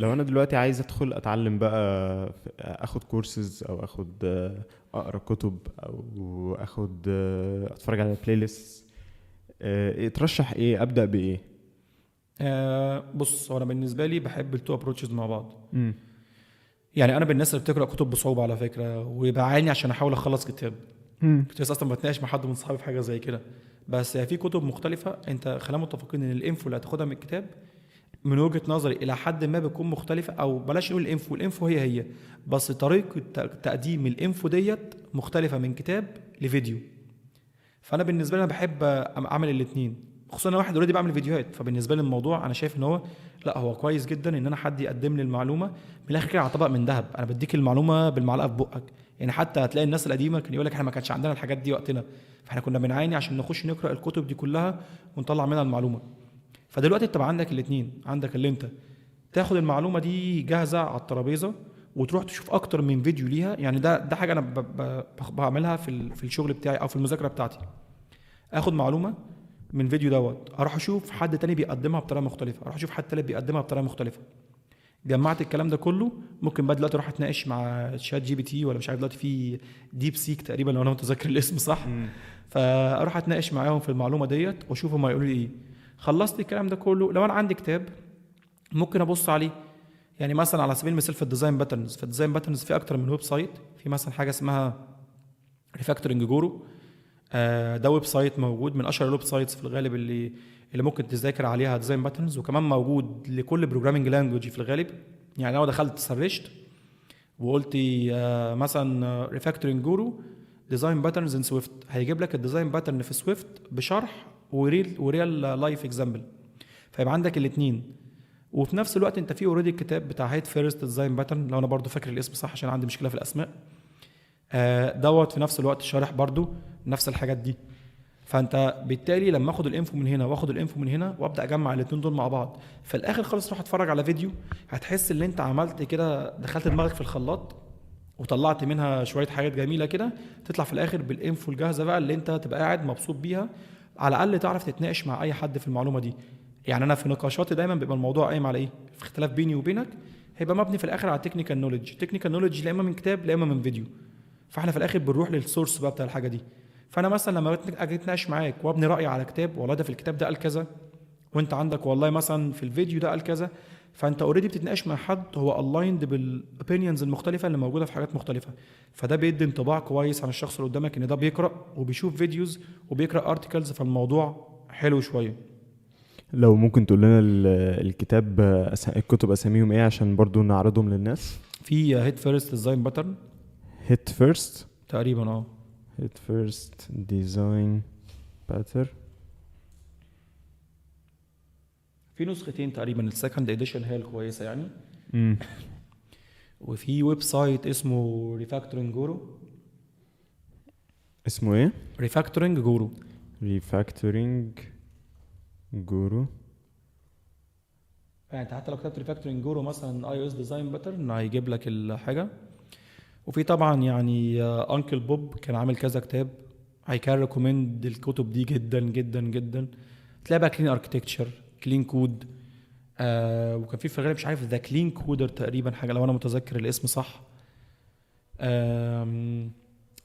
لو انا دلوقتي عايز ادخل اتعلم بقى اخد كورسز او اخد اقرا كتب او اخد اتفرج على بلاي ليست، ترشح ايه؟ ابدا بايه؟ بص، هو انا بالنسبه لي بحب التو ابروتشز مع بعض. امم. يعني انا بالناس اللي بتقرا كتب بصعوبه على فكره وبعاني عشان احاول اخلص كتاب. امم. كنت لسه اصلا بتناقش مع حد من صحابي في حاجه زي كده. بس في كتب مختلفه، انت خلينا متفقين ان الانفو اللي هتاخدها من الكتاب من وجهه نظري الى حد ما بتكون مختلفه، او بلاش نقول الانفو هي بس طريقه تقديم الانفو ديت مختلفه من كتاب لفيديو. فانا بالنسبه لي انا بحب اعمل الاثنين، خصوصا انا واحد اوريدي بعمل فيديوهات. فبالنسبه لي الموضوع انا شايف ان هو لا، هو كويس جدا ان انا حد يقدم لي المعلومه من الاخر كده على طبق من ذهب. انا بديك المعلومه بالمعلقه في بقك. يعني حتى هتلاقي الناس القديمه كان يقول لك احنا ما كانش عندنا الحاجات دي وقتنا، فاحنا كنا بنعاني عشان نخش نقرا الكتب دي كلها ونطلع منها المعلومه. فدلوقتي انت بقى عندك الاثنين، عندك اللي انت تاخد المعلومه دي جاهزه على الترابيزه وتروح تشوف اكتر من فيديو ليها. يعني ده حاجه انا بعملها في الشغل بتاعي او في المذاكره بتاعتي. اخد معلومه من فيديو اروح اشوف حد تاني بيقدمها بطريقه مختلفه، اروح اشوف حد تالت بيقدمها بطريقه مختلفه. جمعت الكلام ده كله، ممكن بقى دلوقتي اروح اتناقش مع شات جي بي تي، ولا مش عارف دلوقتي في ديب سيك تقريبا لو انا متذكر الاسم صح. فاروح اتناقش معاهم في المعلومه ديت واشوف هم هيقولوا لي ايه. خلصت الكلام ده كله، لو انا عندي كتاب ممكن ابص عليه. يعني مثلا على سبيل المثال في الديزاين باترنز في اكتر من ويب سايت. في مثلا حاجه اسمها ريفاكتورنج جورو. ده ويب سايت موجود من اشهر الويب سايتس في الغالب اللي ممكن تذاكر عليها ديزاين باترنز، وكمان موجود لكل بروجرامنج لانجوج في الغالب. يعني لو دخلت سرشت وقلت مثلا ريفاكتورنج جورو ديزاين باترنز ان سويفت، هيجيب لك الديزاين باترن في سويفت بشرح وريال لايف اكزامبل. فيبقى عندك الاثنين. وفي نفس الوقت انت في اوريدي الكتاب بتاع هيد فيرست ديزاين باترن، لو انا برضو فاكر الاسم صح عشان عندي مشكله في الاسماء. دوت في نفس الوقت شارح برضو نفس الحاجات دي. فانت بالتالي لما اخد الانفو من هنا واخد الانفو من هنا وابدا اجمع الاثنين دول مع بعض، في الاخر خالص تروح اتفرج على فيديو، هتحس ان انت عملت كده، دخلت دماغك في الخلاط وطلعت منها شويه حاجات جميله كده، تطلع في الاخر بالانفو الجاهزه بقى اللي انت تبقى قاعد مبسوط بيها. على الاقل تعرف تتناقش مع اي حد في المعلومه دي. يعني انا في نقاشاتي دايما بيبقى الموضوع قايم على ايه؟ في اختلاف بيني وبينك هيبقى مبني في الاخر على تكنيكال نوليدج لا اما من كتاب لا اما من فيديو. فاحنا في الاخر بنروح للسورس بقى بتاع الحاجه دي. فانا مثلا لما اجي اتناقش معاك وابني رايي على كتاب، والله ده في الكتاب ده قال كذا، وانت عندك والله مثلا في الفيديو ده قال كذا، فانت اوريدي بتتناقش مع حد هو الايند بالاوبينيونز المختلفه اللي موجوده في حاجات مختلفه. فده بيدي انطباع كويس عن الشخص اللي قدامك ان ده بيقرا وبيشوف فيديوز وبيقرا ارتكلز، فالموضوع حلو شويه. لو ممكن تقول لنا الكتاب الكتب اساميهم ايه عشان برضو نعرضهم للناس؟ في هيد فيرست ديزاين باترن هيت فيرست. تقريبا. هيت فيرست ديزاين باتر. في نسختين تقريبا، السكند اديشن هي الكويسه يعني. امم. وفي ويب سايت اسمه ريفاكتورنج جورو. اسمه ايه؟ ريفاكتورنج جورو. ريفاكتورينج جورو. يعني انت حتى لو كتبت ريفاكتورنج جورو مثلا اي او اس ديزاين باترن هيجيب لك الحاجه. وفي طبعا يعني انكل بوب كان عامل كذا كتاب، اي كان ريكومند الكتب دي جدا جدا جدا. تلاقي بقى كلين اركتكتشر، كلين كود. وكان في الغالب مش عارف ذا كلين كودر تقريبا حاجه لو انا متذكر الاسم صح.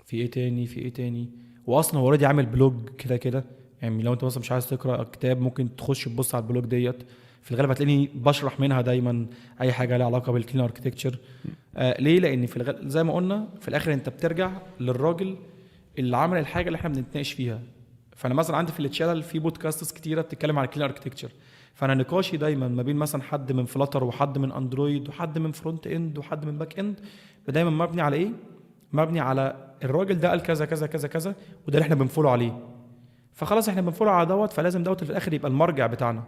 في ايه تاني. واصلا هو اوريدي عامل بلوج كده كده. يعني لو انت مثلا مش عايز تقرا كتاب ممكن تخش تبص على البلوج ديت. في الغالب هتلاقيني بشرح منها دايما اي حاجه لها علاقه بالكلين اركتكتشر. ليه؟ لان في الغالب زي ما قلنا في الاخر انت بترجع للراجل اللي عمل الحاجه اللي احنا بنتناقش فيها. فانا مثلا عندي في التشانل في بودكاستس كتيره بتتكلم عن الكلين اركتكتشر. فانا نقاشي دايما ما بين مثلا حد من فلاتر وحد من اندرويد وحد من فرونت اند وحد من باك اند، دايما مبني على ايه؟ مبني على الراجل ده قال كذا كذا كذا كذا، وده اللي احنا بنفولو عليه. فخلاص احنا بنفولو على دوت، فلازم دوت في الاخر يبقى المرجع بتاعنا.